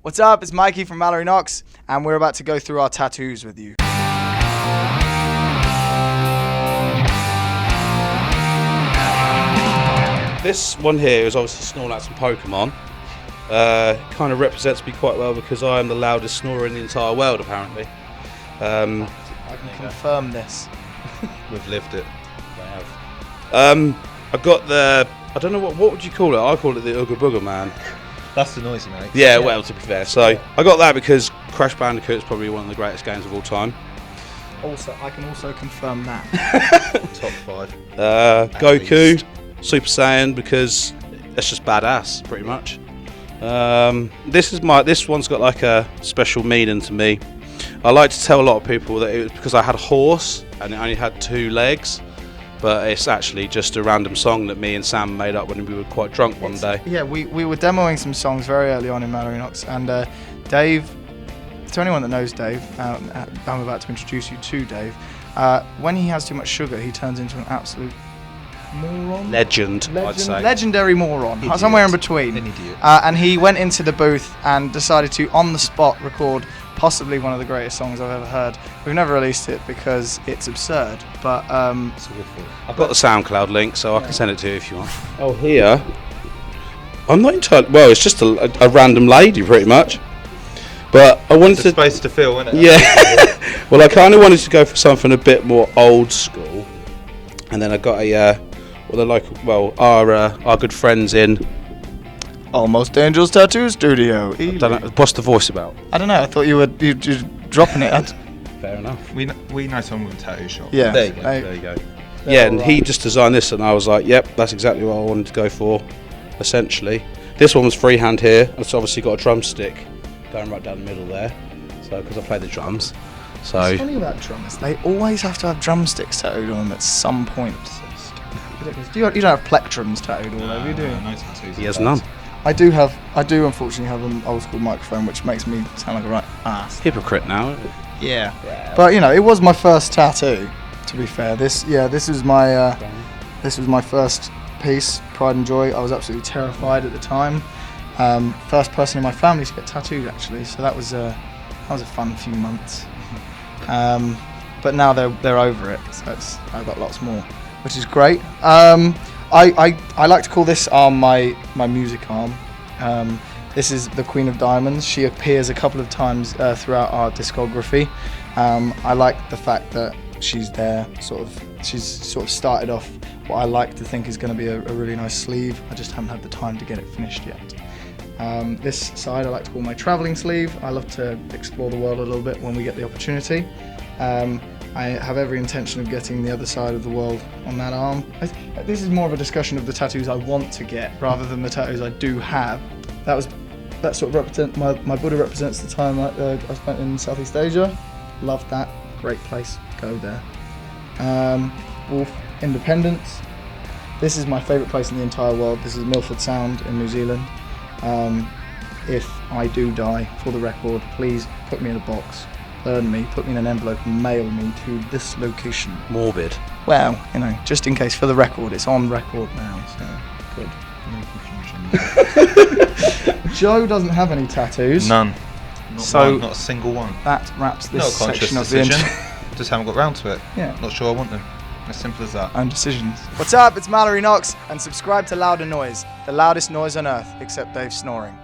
What's up? It's Mikey from Mallory Knox, and we're about to go through our tattoos with you. This one here is obviously Snorlax and Pokemon. Kind of represents me quite well because I am the loudest snorer in the entire world, apparently. I can confirm this. We've lived it. They have. I got the, I don't know what would you call it? I call it the Ooga Booga Man. That's the noise he makes. Yeah, well, to be fair. So I got that because Crash Bandicoot is probably one of the greatest games of all time. Also, I can also confirm that. Top 5. Goku, least. Super Saiyan, because it's just badass, pretty much. This one's got like a special meaning to me. I like to tell a lot of people that it was because I had a horse and it only had 2 legs, but it's actually just a random song that me and Sam made up when we were quite drunk one day. Yeah, we were demoing some songs very early on in Mallory Knox, and Dave, to anyone that knows Dave, I'm about to introduce you to Dave, when he has too much sugar, he turns into an absolute moron? Legend, I'd say. Legendary moron, Idiot. Somewhere in between. An idiot. And he went into the booth and decided to, on the spot, record possibly one of the greatest songs I've ever heard. We've never released it because it's absurd, but I've got the SoundCloud link, so I can send it to you if you want. Oh, here. I'm not entirely, well, it's just a random lady, pretty much. But I wanted It's a space to fill, isn't it? Yeah. Well, I kind of wanted to go for something a bit more old school, and then I got our good friends in. Almost Angel's Tattoo Studio. I don't know, what's the voice about? I don't know. I thought you were dropping it. Fair enough. We know someone with a tattoo shop. Yeah. There you go. There you go. Yeah, and he just designed this, and I was like, yep, that's exactly what I wanted to go for, essentially. This one was freehand here, and it's obviously got a drumstick going right down the middle there, so because I play the drums. So It's funny about drummers. They always have to have drumsticks tattooed on them at some point. You don't have plectrums tattooed all over, do you? No tattoos. he has none. I do unfortunately have an old school microphone, which makes me sound like a right ass. Hypocrite now. Yeah. But you know, it was my first tattoo. To be fair, this was my first piece, Pride and Joy. I was absolutely terrified at the time. First person in my family to get tattooed, actually. So that was a fun few months. But now they're over it. So I've got lots more, which is great. I like to call this arm my music arm. This is the Queen of Diamonds. She appears a couple of times throughout our discography. I like the fact that she's there. She's sort of started off what I like to think is going to be a really nice sleeve. I just haven't had the time to get it finished yet. This side I like to call my travelling sleeve. I love to explore the world a little bit when we get the opportunity. I have every intention of getting the other side of the world on that arm. This is more of a discussion of the tattoos I want to get rather than the tattoos I do have. That sort of represents my Buddha represents the time I spent in Southeast Asia. Loved that. Great place. Go there. Wolf Independence. This is my favourite place in the entire world. This is Milford Sound in New Zealand. If I do die, for the record, please put me in a box. Burn me, put me in an envelope and mail me to this location. Morbid. Well, you know, just in case, for the record, it's on record now, so good. No confusion. Joe doesn't have any tattoos. None. Not a single one. That wraps this Not a conscious section of the decision. intro. Just haven't got round to it. Yeah. Not sure I want them. As simple as that. Own decisions. What's up? It's Mallory Knox, and subscribe to Louder Noise, the loudest noise on earth, except Dave snoring.